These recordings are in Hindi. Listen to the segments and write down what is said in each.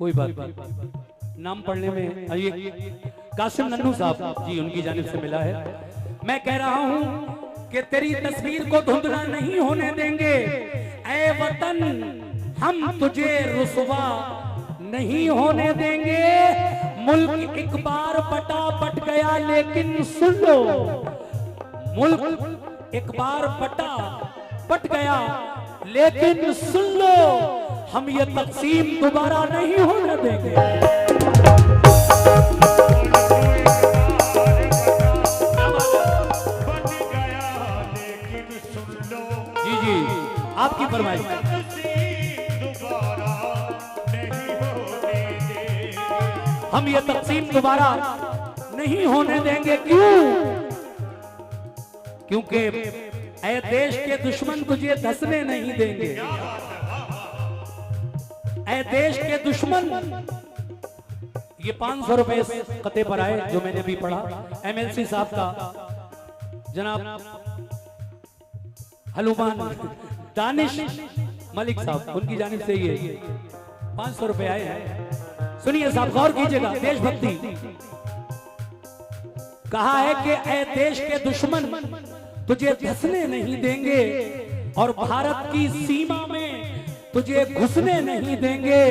कोई बात नहीं, नाम पढ़ने में ये कासिम नन्नू साहब जी उनकी जानिब से मिला है। मैं कह रहा हूं कि तेरी तस्वीर को धुंधला नहीं होने देंगे, ऐ वतन हम तुझे रुसवा नहीं होने देंगे। मुल्क एक बार बटा बट गया लेकिन सुन लो, मुल्क एक बार बटा बट गया लेकिन सुन लो, हम ये तकसीम दोबारा नहीं होने देंगे। जी जी आपकी फरमाइश। हम ये तकसीम दोबारा नहीं होने देंगे। क्यों? क्योंकि ऐ देश के दुश्मन तुझे धंसने नहीं देंगे। ऐ देश के दुश्मन, ये 500 रुपए इस कते पर आए जो मैंने भी पढ़ा। एमएलसी साहब का जनाब हलूमान दानिश मलिक साहब, उनकी जानिब से ये 500 रुपए आए हैं। सुनिए साहब, गौर कीजिएगा। देशभक्ति कहा है कि ऐ देश के दुश्मन तुझे धंसने नहीं देंगे और भारत की सीमा में तुझे घुसने नहीं देंगे।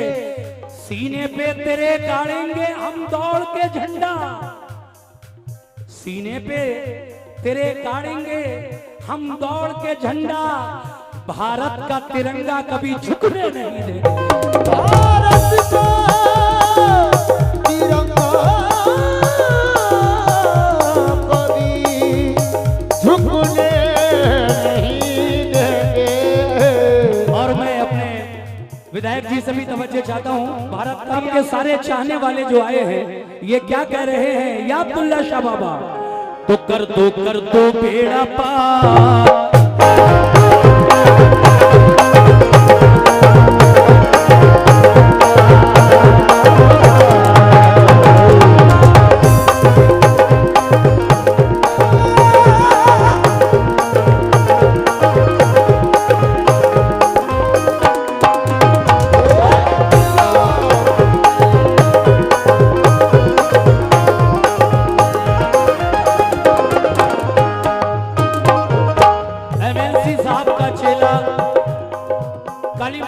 सीने पे तेरे गाड़ेंगे हम दौड़ के झंडा, सीने पे तेरे गाड़ेंगे हम दौड़ के झंडा। भारत का तिरंगा कभी झुकने नहीं देंगे। भारत का तिरंगा कभी झुकने नहीं देंगे। और मैं अपने विधायक जी से भी तवज्जो चाहता हूँ। भारत के सारे चाहने वाले जो आए हैं ये क्या कह रहे हैं, या अब्दुल्ला शाह बाबा, तो कर दो बेड़ा पार।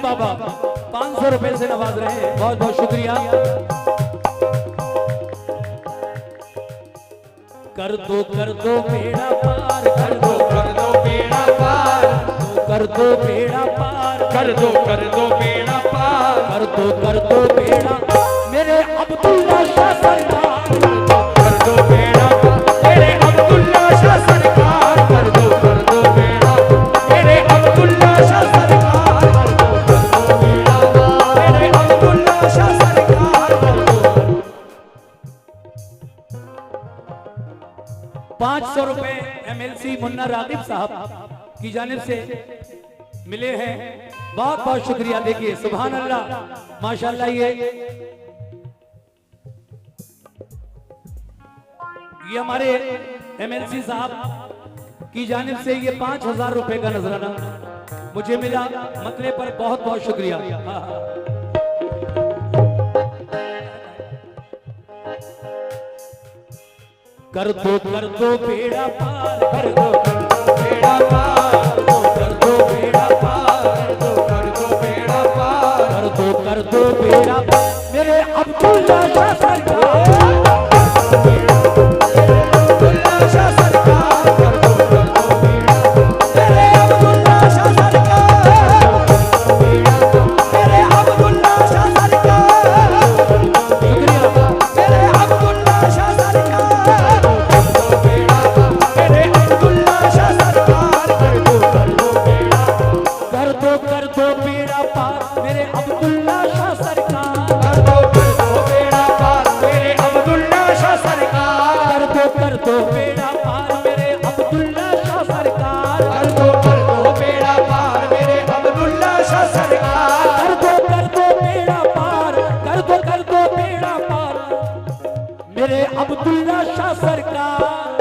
बाबा 500 रुपए से नवाज रहे हैं, बहुत बहुत शुक्रिया। कर दो बेड़ा पार, कर दो बेड़ा पार, कर दो बेड़ा पार, कर दो बेड़ा पार, कर दो बेड़ा मेरे अब्दुल्ला शाह सरकार, कर दो बेड़ा मेरे अब्दुल्ला शाह सरकार, कर दो बेड़ा मेरे अब्दुल्ला शाह सरकार। 500 रुपए एमएलसी मुन्ना रागिब साहब की जानिब से मिले हैं, बहुत बहुत शुक्रिया। देखिए सुभान अल्लाह, माशाल्लाह। ये हमारे एमएलसी साहब की जानिब से ये 5000 रुपए का नजराना मुझे मिला, मतले पर बहुत बहुत शुक्रिया। कर दो बेड़ा पार, कर दो बेड़ा पार, कर दो बेड़ा पार, कर दो बेड़ा पार, कर दो बेड़ा मेरे अब्दुल्ला शाह सरकार, अब्दुल्ला शाह सरकार, कर दो बेड़ा मेरे अब्दुल्ला शाह सरकार, मेरे अब्दुल्ला शाह सरकार। शुक्रिया मेरे अब्दुल्ला शाह सरकार। कर दो बेड़ा पार मेरे अब्दुल्ला शाह सरकार, कर दो बेड़ा पार मेरे अब्दुल्ला शाह सरकार, कर दो बेड़ा पार मेरे अब्दुल्ला शाह सरकार, कर दो बेड़ा पार मेरे अब्दुल्ला शाह सरकार, कर दो बेड़ा पार, कर दो बेड़ा पार मेरे अब्दुल्ला शाह सरकार।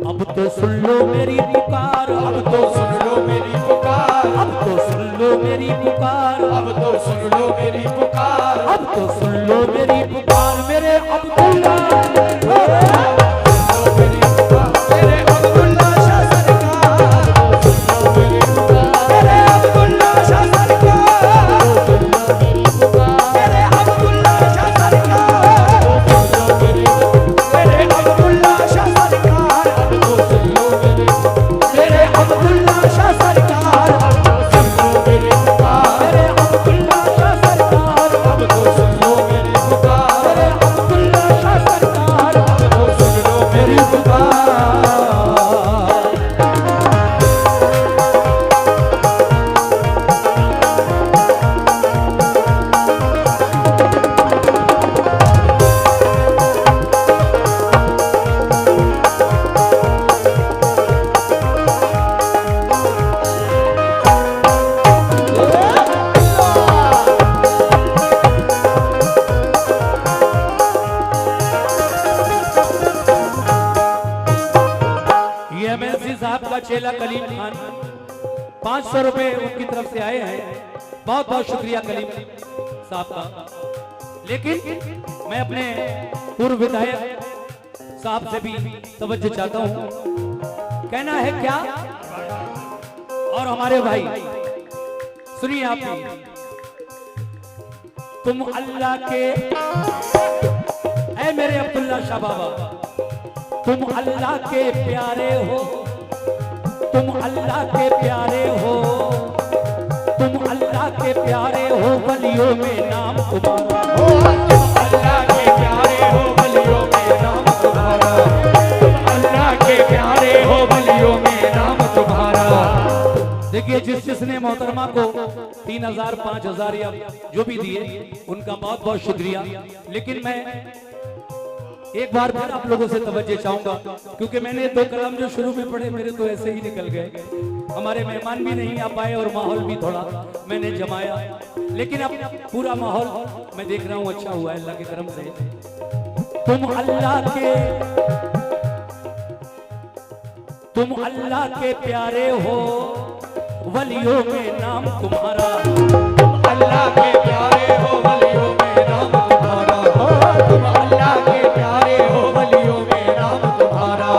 अब तो सुन लो मेरी पुकार, अब तो सुन लो मेरी पुकार, अब तो सुन लो मेरी पुकार, अब तो सुन लो मेरी पुकार, अब तो सुन लो मेरी पुकार मेरे अब्दुल्ला, मेरी पुकार मेरे अब्दुल्ला शाह सरकार, मेरे अब्दुल्ला शाह सरकार, मेरे अब्दुल्ला शाह सरकार, मेरे अब्दुल्ला शाह सरकार, मेरे अब्दुल्ला शाह सरकार, मेरे अब्दुल्ला शाह सरकार, अब तो सुन लो मेरी पुकार, मेरे अब्दुल्ला शाह सरकार, अब तो सुन लो मेरी पुकार। ये एमएलसी साहब का चेला कलीम खान 500 रुपए उनकी तरफ से आए हैं। बहुत बहुत शुक्रिया कलीम साहब का। लेकिन मैं अपने पूर्व विधायक साहब से भी तवज्जो चाहता हूं। कहना है क्या, और हमारे भाई सुनिए आप भी। तुम अल्लाह के, ऐ मेरे अब्दुल्ला शाह बाबा, तुम अल्लाह के प्यारे हो, तुम अल्लाह के प्यारे हो, तुम अल्लाह के प्यारे हो, वलियों में नाम तुम्हारा हो, अल्लाह के प्यारे हो वलियों में नाम तुम्हारा, अल्लाह के प्यारे हो वलियों में नाम तुम्हारा। देखिए जिसने मोहतरमा को 3000 5000 या जो भी दिए उनका बहुत बहुत शुक्रिया। लेकिन मैं एक बार फिर आप लोगों से तवज्जो चाहूंगा, क्योंकि मैंने 2 कलाम जो शुरू में पढ़े मेरे तो ऐसे ही निकल गए। हमारे मेहमान भी नहीं आ पाए और माहौल भी थोड़ा मैंने जमाया, लेकिन अब पूरा माहौल मैं देख रहा हूं अच्छा हुआ है अल्लाह की तरफ से। तुम अल्लाह के प्यारे हो, वलियों में नाम तुम्हारा, अल्लाह के प्यारे हो वलियों में नाम तुम्हारा, तुम अल्लाह के प्यारे हो वलियों में नाम तुम्हारा।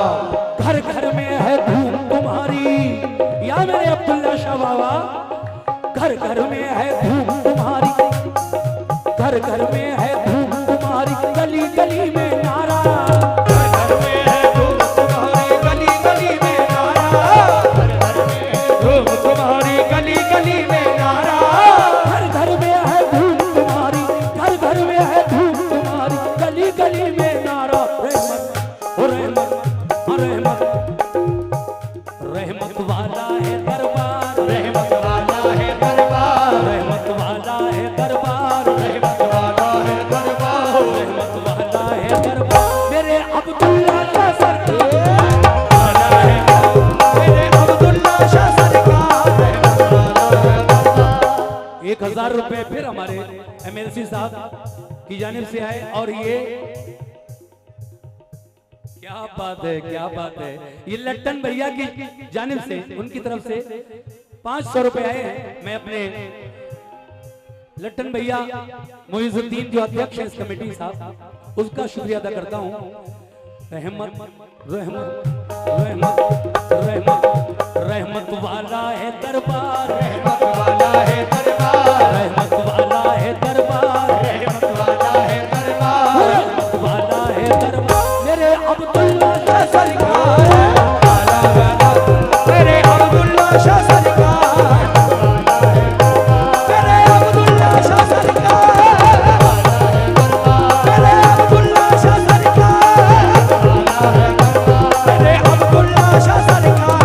घर घर में है धूम तुम्हारी, या मेरे अब्दुल्ला शाह बाबा, घर घर में है धूम तुम्हारी, घर घर में है धूम तुम्हारी, गली गली में नारा, घर में है धूम तुम्हारी गली गली में नारा, घर में है धूम तुम्हारी गली गली में नारा, घर घर में है धूम तुम्हारी, घर घर में है धूम तुम्हारी, गली गली में नारा। रहमत ओ रहमत, रहमत रहमत वाला है दरबार, रहमत वाला है दरबार, रहमत वाला है दरबार, रहमत वाला है दरबार, रहमत वाला है दरबार, मेरे अब्दुल्ला शाह सरकार, मेरे अब्दुल्ला शाह सरकार, रहमत वाला है दरबार। 1000 रुपए फिर हमारे एमएलसी साहब की जानिब से आए। और ये क्या बात है, क्या बात है, ये लट्टन भैया की जानिब से उनकी तरफ से 500 रुपए आए हैं। मैं अपने लट्टन भैया मोइजुद्दीन जो अध्यक्ष है इस कमेटी साहब, उसका शुक्रिया अदा करता हूँ। रहमत रहमत रहमत रहमत रहमत वाला है दरबार, रहमत वाला है दरबार, रहमत वाला है दरबार, रहमत वाला है दरबार, रहमत वाला है दरबार, मेरे अब्दुल्ला शाह सरकार, मेरे अब्दुल्ला शाह सरकार, मेरे अब्दुल्ला शाह सरकार, मेरे अब्दुल्ला शाह सरकार, मेरे अब्दुल्ला शाह सरकार,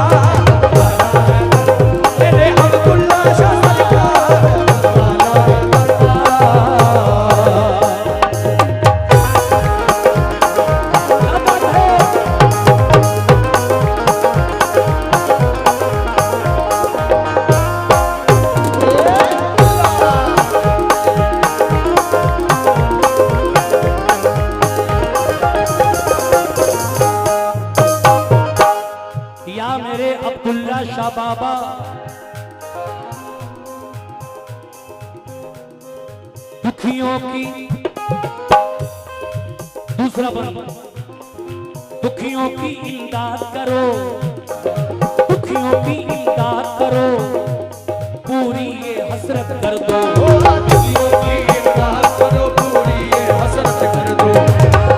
मेरे अब्दुल्ला शाह सरकार। या मेरे अब्दुल्ला शाह बाबा, दुखियों की दूसरा बंद, दुखियों की इमदाद करो, दुखियों की इमदाद करो, पूरी ये हसरत कर दो, दुखियों की इमदाद करो, पूरी ये हसरत कर दो,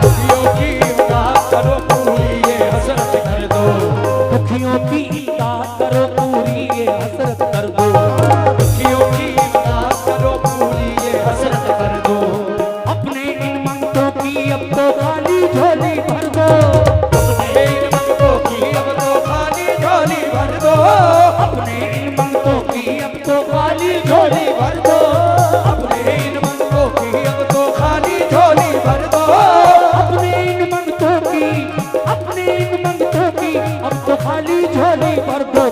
दुखियों की इमदाद करो, पूरी ये हसरत कर दो, दुखियों की इमदाद करो, पूरी ये हसरत कर दो, दुखियों की इमदाद करो, पूरी ये हसरत कर दो। अपने इन मंगतों की अब तो खाली झोली भर दो, अपने इन मंगतों की अब तो खाली झोली भर दो, अपने इन मंगतों की अब तो खाली झोली भर दो, अपने इन मंगतों की अब तो खाली झोली भर दो, अपने इन मंगतों की, अपने इन मंगतों की अब तो खाली झोली भर दो।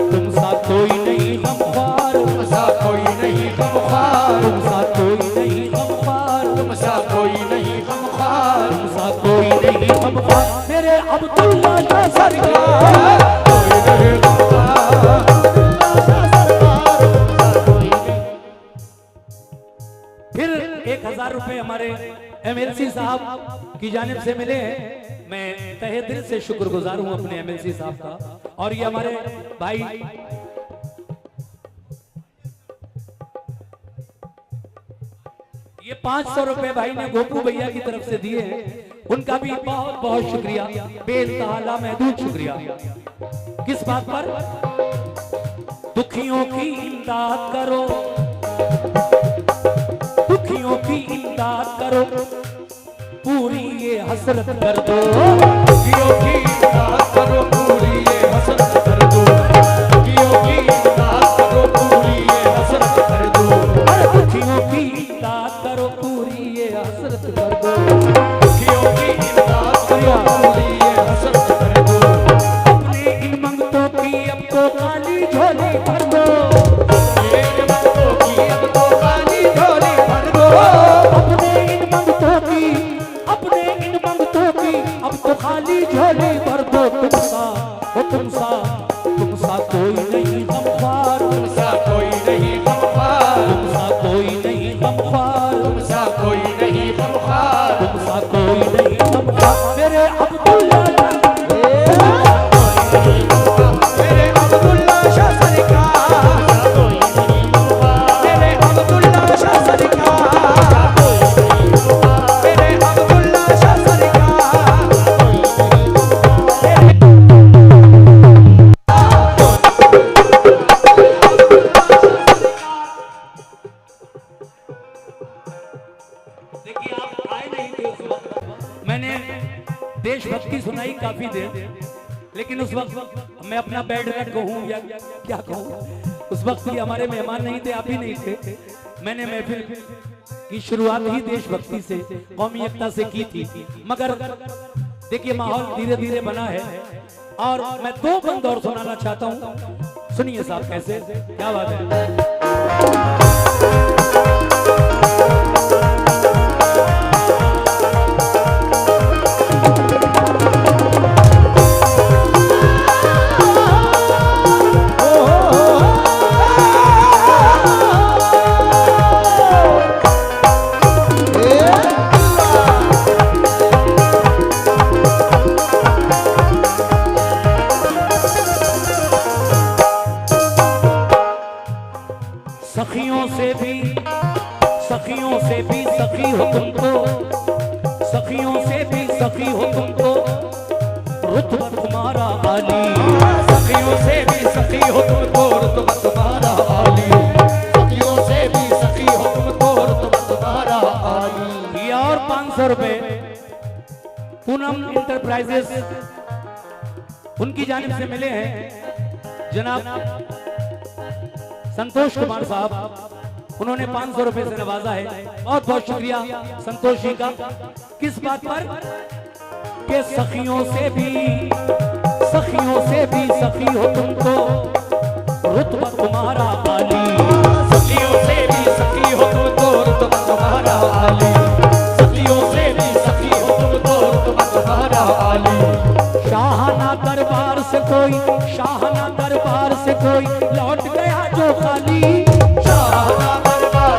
तुम सा कोई नहीं गमख्वार, तुमसा कोई नहीं गमख्वार, तुम सा कोई नहीं गमख्वार, तुमसा कोई नहीं गमख्वार, तुम सा कोई नहीं गमख्वार, मेरे अब्दुल्ला शाह सरकार। कोई नहीं गमख्वार, फिर 1000 रुपए हमारे एमएलसी साहब की जानिब से मिले हैं। मैं तहे दिल से शुक्रगुजार हूं अपने एमएलसी साहब का। और ये हमारे भाई ये 500 रुपए भाई ने गोपू भैया की तरफ से दिए हैं, उनका भी बहुत बहुत शुक्रिया, बेतहाला महदूद शुक्रिया। किस बात पर? दुखियों की इमदाद करो, दुखियों की इमदाद करो, पूरी ये हसरत कर दो, दुखियों की इमदाद करो, पूरी ये हसरत कर दो, दुखियों की इमदाद करो, पूरी ये हसरत कर दो, और दुखियों की इमदाद करो, पूरी ये हसरत कर दो, दुखियों की इमदाद करो, पूरी ये हसरत कर दो, अपने इन मंगतों की अब तो खाली झोली भर दो, इन मंगतों की अब तो खाली झोली भर दो, अपने इन मंगतों की, अपने इन मंगतों की अब तो खाली झोली भर दो। तुमसा कोई नहीं गमख्वार, तुमसा कोई नहीं गमख्वार, तुमसा कोई नहीं गमख्वार, तुमसा कोई नहीं गमख्वार, तुमसा कोई नहीं गमख्वार, मेरे अब्दुल्ला मेरे अब्दुल्ला शाह सरकार, मेरे अब्दुल्ला शाह सरकार, मेरे अब्दुल्ला शाह सरकार, देखिए आप आए नहीं थे उस वक्त, मैंने देशभक्ति सुनाई काफी देर, लेकिन उस वक्त मैं अपना बैड बैड कहूँ या क्या कहूँ, उस वक्त ये हमारे मेहमान नहीं थे, आप ही नहीं थे। मैंने महफिल की शुरुआत ही देशभक्ति से, कौमी एकता से की थी, मगर देखिए माहौल धीरे धीरे बना है और मैं 2 बंद और सुनाना चाहता हूँ। सुनिए साहब कैसे, क्या बात है। सखियों से भी सखी हो तुमको, सखियों से भी सखी हो तुमको, रुतबा तुम्हारा आली, सखियों से भी सखी हो तुमको, रुतबा तुम्हारा आली, सखियों से भी सखी हो तुमको, रुतबा तुम्हारा आली। ये और 500 रुपए पूनम इंटरप्राइजेस उनकी जानिब से मिले हैं। जनाब संतोष कुमार साहब, उन्होंने 500 रुपए से नवाजा है, बहुत बहुत शुक्रिया संतोष जी का। किस बात पर? कि सखियों से भी सखी हो तुमको, रुतबा तुम्हारा आली, सखियों से भी सखी हो तुमको, रुतबा तुम्हारा आली, सखियों से भी सखी हो तुमको, रुतबा तुम्हारा आली। शाहाना दरबार से कोई, शाहाना दरबार से कोई लौट गया जो खाली, शाहाना दरबार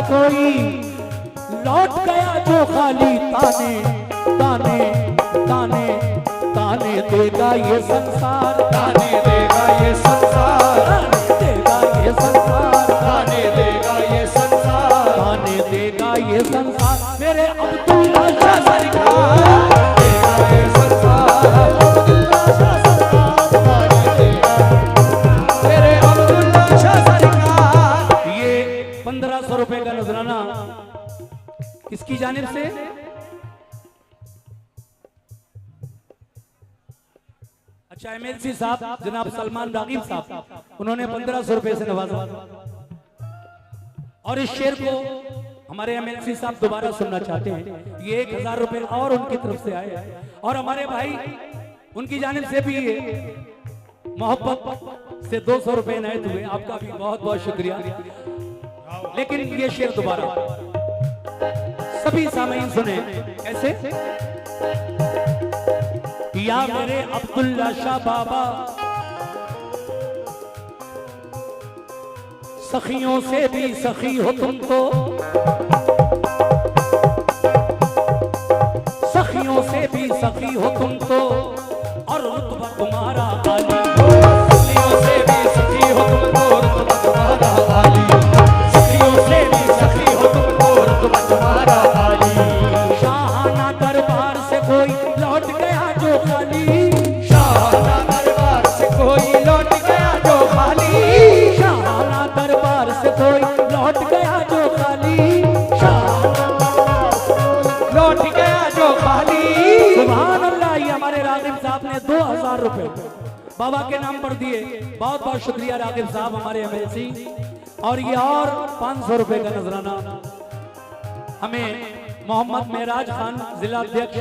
कोई, लौट गया जो खाली ताने ताने ताने ताने देगा ये संसार, ताने देगा ये संसार, ताने देगा ये संसार, ताने देगा ये संसार, ताने देगा ये संसार। मेरे अब्दुल्ला शाह सरकार देगा ये संसार, अब्दुल्ला शाह सरकार ताने देगा, मेरे अब्दुल्ला शाह सरकार। ये 1500 रुपए का नजराना किसकी जानिब से? अच्छा, एमएलसी साहब जनाब सलमान रागिब साहब, उन्होंने 1500 रुपए से नवाजा। और इस शेर को हमारे एमएलसी साहब दोबारा सुनना चाहते हैं। ये 1000 रुपए और उनकी तरफ से आए, और हमारे भाई उनकी जानिब से भी ये मोहब्बत से 200 रुपए इनायत हुए। आपका भी बहुत बहुत शुक्रिया। लेकिन ये शेर दोबारा सभी सामईन सुने। कैसे? या मेरे अब्दुल्ला शाह बाबा, सखियों से भी सखी हो तुम तो, सखियों से भी सखी हो तुम तो, और रुतबा तुम्हारा आली, सखियों से भी सखी हो तुम तो, रुतबा तुम्हारा आली, सखियों से भी सखी हो तुम तो, रुतबा तुम्हारा आली। शाहाना दरबार से कोई लौट गया जो खाली, शाहाना दरबार से कोई लौट गया जो खाली, शाहाना दरबार से कोई लौट गया जो खाली, लौट गया जो खाली। सुभान अल्लाह। ये हमारे रागिब साहब ने 2000 रुपए बाबा के नाम पर दिए। बहुत बहुत शुक्रिया रागिब साहब, हमारे एमएलसी। और ये और 500 रुपए का नजराना हमें मोहम्मद मेराज खान, जिला अध्यक्ष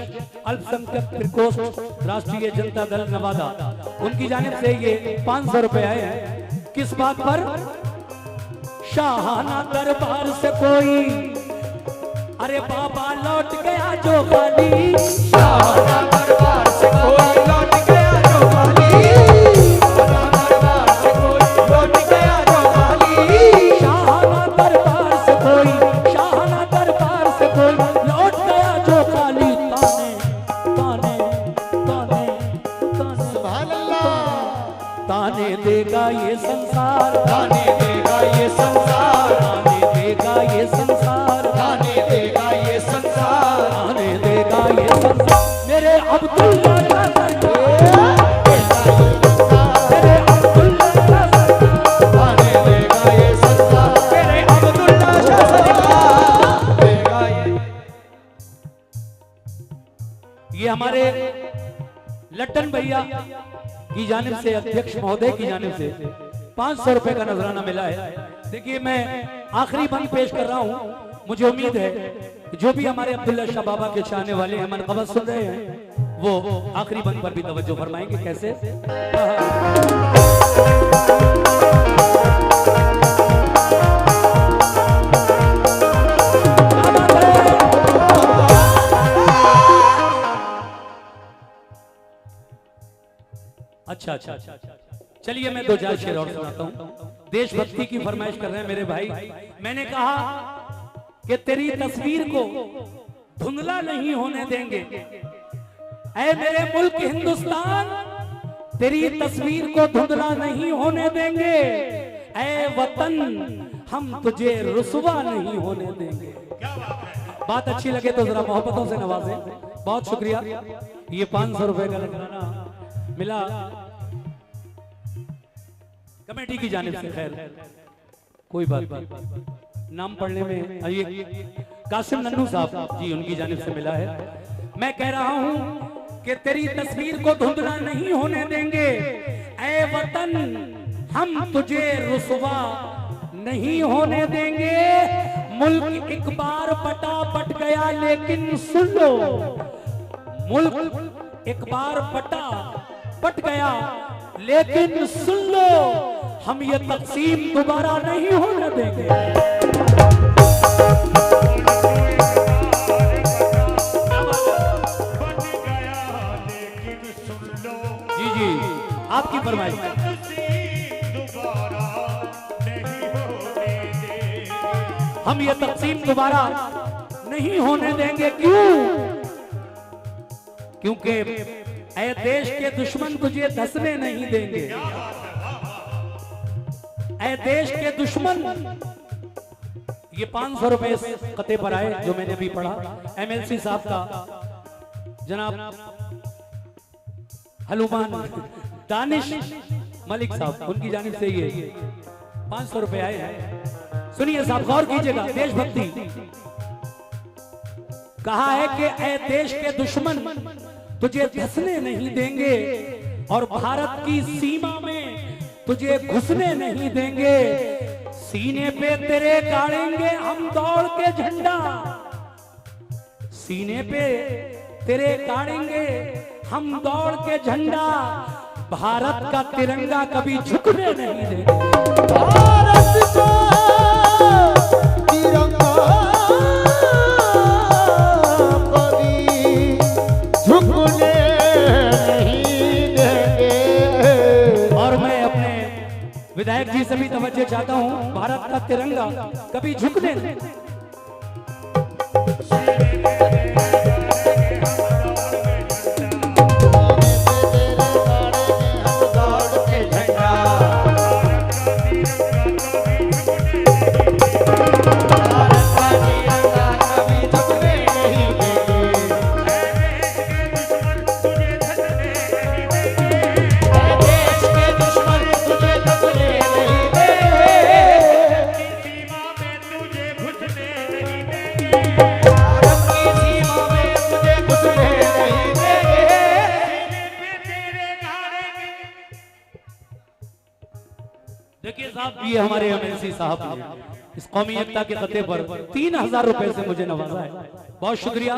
अल्पसंख्यक प्रकोष्ठ राष्ट्रीय जनता दल नवादा, उनकी जानिब से ये 500 रुपए आए हैं। किस बात पर? शाहाना दरबार से कोई, अरे बाबा लौट गया जो खाली, शाहाना दरबार से कोई लौट गया जो खाली, शाहाना दरबार से कोई लौट गया जो खाली, शाहाना दरबार से कोई, शाहाना दरबार से कोई लौट गया जो खाली। ताने ताने ताने ताने, सुभान अल्लाह। ताने देगा ये संसार, ताने देगा ये संसार, ताने देगा ये संसार, ताने देगा ये संसार, ताने देगा ये संसार। मेरे अब्दुल्ला शाह सरकार, मेरे अब्दुल्ला शाह सरकार, ताने देगा ये संसार, मेरे अब्दुल्ला शाह सरकार देगा ये हमारे लट्टन भैया की जानिब से, अध्यक्ष महोदय की जानिब से 500 रुपए का नजराना मिला है। देखिए, मैं आखिरी बंद पेश कर रहा हूं। मुझे उम्मीद है कि जो भी हमारे अब्दुल्ला शाह बाबा के चाहने वाले हैं, मनक़बत सुन रहे हैं, वो आखिरी बंद पर भी तवज्जो फरमाएंगे। कैसे? अच्छा अच्छा अच्छा, चलिए मैं 2-4 शेर और सुनाता हूँ। देशभक्ति की फरमाइश कर रहे हैं मेरे भाई। मैंने कहा कि तेरी तस्वीर को धुंधला नहीं होने देंगे, ऐ मेरे मुल्क हिंदुस्तान, तेरी तस्वीर को धुंधला नहीं होने देंगे, ऐ वतन हम तुझे रुसवा नहीं होने देंगे। बात अच्छी लगे तो जरा मोहब्बतों से नवाजें। बहुत शुक्रिया। ये 500 रुपए का नजराना मिला कमेटी की जानिब से। खैर कोई बात नहीं, नाम पढ़ने में ये कासिम नन्नू साहब जी, उनकी जानिब से मिला है। मैं कह रहा हूं कि तेरी तस्वीर को धुंधला नहीं होने देंगे, ऐ वतन हम तुझे रुसवा नहीं होने देंगे। मुल्क एक बार पट गया लेकिन सुन लो, मुल्क एक बार पट गया लेकिन सुन लो, हम ये तकसीम दोबारा नहीं होने देंगे। जी जी, आपकी फरमाइश। हम हम ये तकसीम दोबारा नहीं होने देंगे। क्यों? क्योंकि ऐ देश के दुश्मन तुझे धंसने नहीं देंगे। ऐ देश के दुश्मन। ये 500 रुपए कते पर आए जो मैंने अभी पढ़ा, MLC साहब का, जनाब हलूमान दानिश मलिक साहब, उनकी जानिब से ये 500 रुपए आए हैं। सुनिए साहब, गौर कीजिएगा। देशभक्ति कहा है कि ऐ देश के दुश्मन तुझे धंसने नहीं देंगे और भारत की सीमा में तुझे घुसने नहीं देंगे। सीने पे तेरे गाड़ेंगे हम दौड़ के झंडा, सीने पे तेरे गाड़ेंगे हम दौड़ के झंडा। भारत का तिरंगा कभी झुकने नहीं देंगे। भारत का तिरंगा कभी झुकने नहीं देंगे। और मैं अपने विधायक जी से भी तवज्जो चाहता हूं, भारत का तिरंगा कभी झुकने नहीं। देखिए साहब, ये हमारे MLC साहब ने इस कौमी एकता के खते पर 3000 रुपए से मुझे नवाजा है। बहुत शुक्रिया।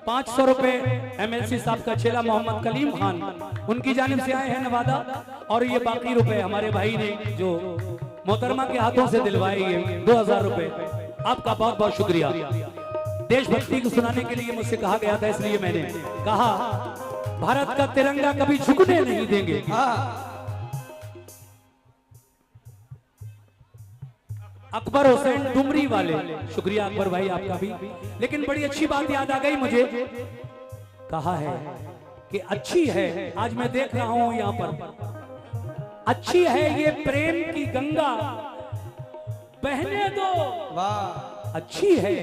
500 रुपए MLC साहब का चेला मोहम्मद कलीम खान, उनकी जानिब से आए हैं नवादा। और ये बाकी रुपए हमारे भाई ने जो मोहतरमा के हाथों से दिलवाए, ये 2000 रुपए, आपका बहुत बहुत शुक्रिया। देशभक्ति को सुनाने के लिए मुझसे कहा गया था, इसलिए मैंने कहा भारत का तिरंगा कभी झुकने नहीं देंगे। अकबर हुसैन डुमरी वाले, शुक्रिया अकबर भाई आपका भी। लेकिन बड़ी अच्छी बात याद आ गई मुझे, कहा है कि अच्छी है, आज मैं देख रहा हूं यहां पर, अच्छी है ये प्रेम की गंगा बहने दो। वाह, अच्छी है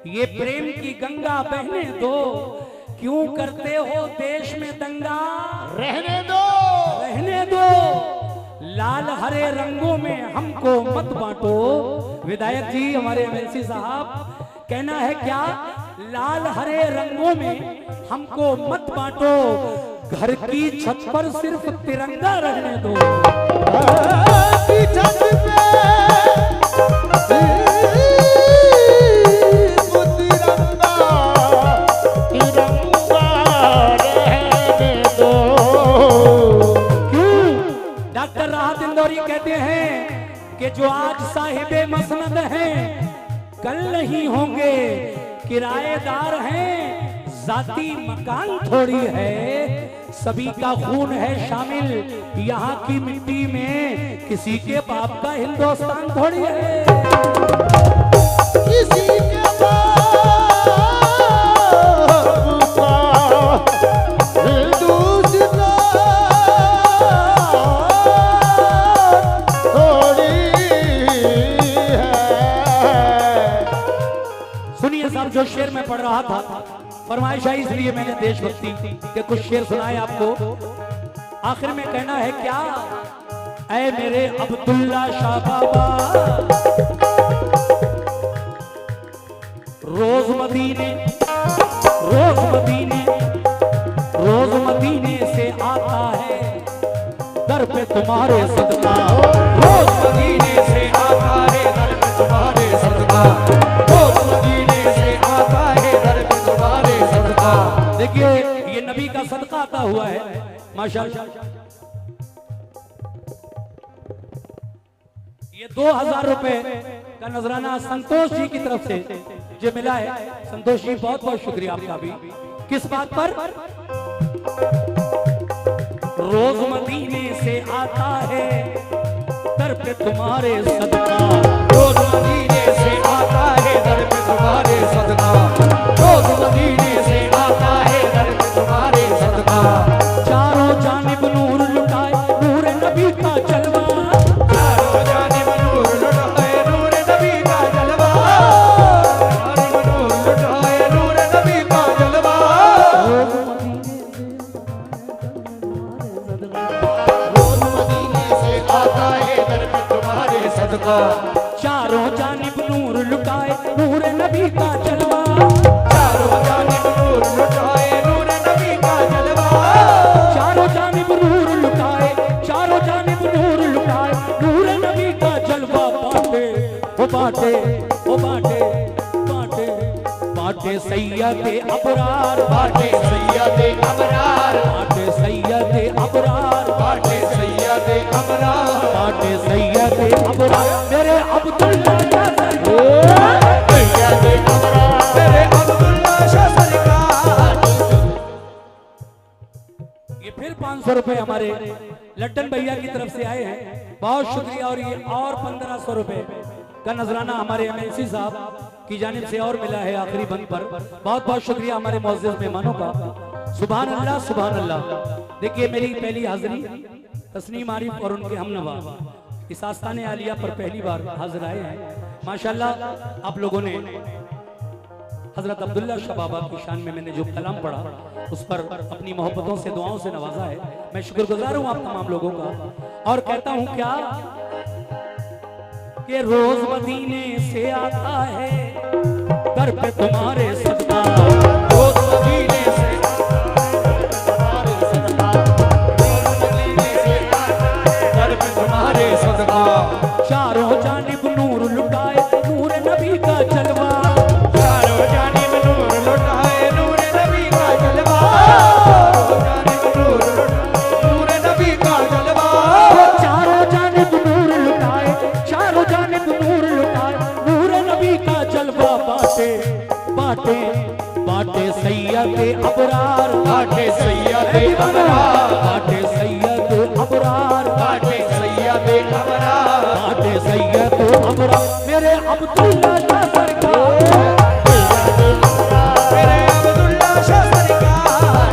ये प्रेम की गंगा बहने दो। क्यों करते हो देश में दंगा? रहने दो, रहने दो। लाल हरे रंगों में हमको मत बांटो। विधायक जी, हमारे MLC साहब, कहना है क्या? लाल हरे रंगों में हमको मत बांटो, घर की छत पर सिर्फ तिरंगा रहने दो। छत पे कहते हैं कि जो आज साहिबे मसनद हैं कल नहीं होंगे, किराएदार हैं, जाती मकान थोड़ी है। सभी का खून है शामिल यहाँ की मिट्टी में, किसी के बाप का हिंदुस्तान थोड़ी है। किसी के जो शेर में पढ़ रहा था, फरमाइश आई, इसलिए मैंने देशभक्ति के कुछ शेर सुनाए आपको। आखिर में कहना है क्या? ऐ मेरे अब्दुल्ला शाह बाबा, रोज मदीने रोज मदीने रोज मदीने से आता है दर पे तुम्हारे सदका। रोज मदीने से आता है दर पे तुम्हारे सदका। रोज मदीने से आता है दर पे तुम्हारे सदका। देखिए ये नबी का सदका आता हुआ है माशाअल्लाह। ये 2000 रुपए का नजराना संतोष जी की तरफ से जो मिला है, संतोष जी बहुत बहुत शुक्रिया आपका भी। किस बात पर? रोज मदीने से आता है दर पे तुम्हारे सदका। रोज मदीने से आता है दर पे तुम्हारे सदका, रोज मदीने से आता है दर पे तुम्हारे सदका। चारों जानिब नूर लुटाए नूर नबी का जलवा, चारों जानिब नूर लुटाए नूर नबी का जलवा, जानिब नूर लुटाए नूर नबी का जलवा। रोज मदीने से आता है दर पे तुम्हारे सदका, चारों जानिब नूर लुटाए नूर नबी का जलवा, चारों जानिब नूर लुटाए नूर नबी का जलवा। चारों जानिब नूर लुटाए, चारों जानिब नूर लुटाए नूर नबी का जलवा। बाटे ओ बाटे ओ बाटे बाटे बाटे सैयदे अबरार, बाटे सैयदे अबरार, बाटे सैयदे अबरार, बाटे सैयदे अबरार, बाटे सैयदे अबरार मेरे अब्दुल्ला का सैयदे अबरार मेरे अब्दुल्ला शाह सरकार। ये फिर 500 रुपए हमारे लड्डन भैया की तरफ से आए हैं, बहुत शुक्रिया। और ये और 1500 रुपए का नजराना हमारे एमएलसी साहब की जानिब से और मिला है आखिरी बंद पर। बहुत बहुत शुक्रिया हमारे मुअज़्ज़िज़ मेहमानों का। सुभान अल्लाह सुभान अल्लाह। देखिए मेरी पहली हाजिरी तस्नीम आरिफ और उनके हमनवा इस आस्ताने आलिया पर पहली बार हाजिर आए हैं। माशाल्लाह आप लोगों ने हजरत अब्दुल्ला शाह बाबा की शान में मैंने जो कलाम पढ़ा उस पर अपनी मोहब्बतों से दुआओं से नवाजा है। मैं शुक्रगुजार हूँ आप तमाम लोगों का और कहता हूँ क्या कि रोज मदीने से आता है दर पे तुम्हारे सदका, रोज मदीने से तुम्हारे सदका, रोज मदीने से दर पे तुम्हारे सदका। चारों जानिब नूर लुटाए नूर नबी का जलवा, चारों जानिब नूर लुटाए नूर नबी का जलवा, चारों जानिब नूर नूर नबी का जलवा। चारों जानिब नूर लुटाए, चारों जानिब नूर लुटाए नूर नबी का जलवा। बाटे बाटे बाटे सैयदे अबरार, बाटे सैयदे अबरार, बाटे सैयदे अबरार, बाटे सैयदे अबरार, बाटे सैयदे अबरार मेरे अब्दुल्ला शाह सरकार। मेरे अब्दुल्ला शाह सरकार।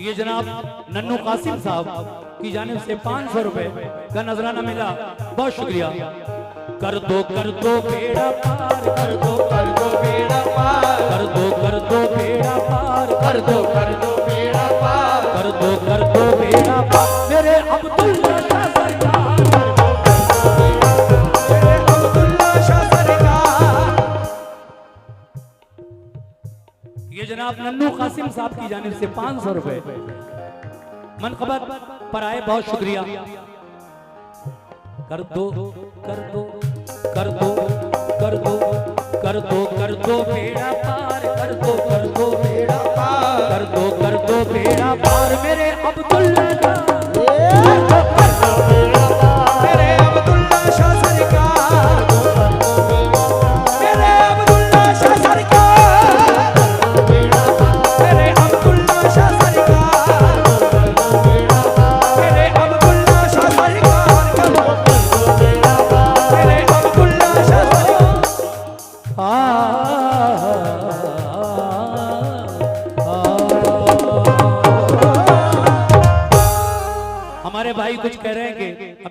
ये जनाब नन्नू कासिम साहब की जानिब से 500 रुपए का नजराना मिला, बहुत शुक्रिया। कर दो बेड़ा पार, कर दो बेड़ा पार, कर दो बेड़ा पार, कर दो बेड़ा पार, कर दो बेड़ा पार मेरे अब्दुल्ला शाह सरकार। मेरे अब्दुल्ला शाह सरकार। ये जनाब नन्नू कासिम साहब की जानिब से 500 रुपए मनकबत पर आए, बहुत शुक्रिया। कर दो कर दो कर दो कर दो कर दो कर दो बेड़ा पार, कर दो बेड़ा पार, कर दो बेड़ा पार मेरे अब्दुल्ला का। मेरे अब्दुल्ला शाह सरकार, मेरे अब्दुल्ला शाह सरकार, मेरे अब्दुल्ला शाह सरकार, मेरे अब्दुल्ला शाह सरकार, मेरे अब्दुल्ला शाह सरकार। हमारे भाई कुछ कह रहे हैं कि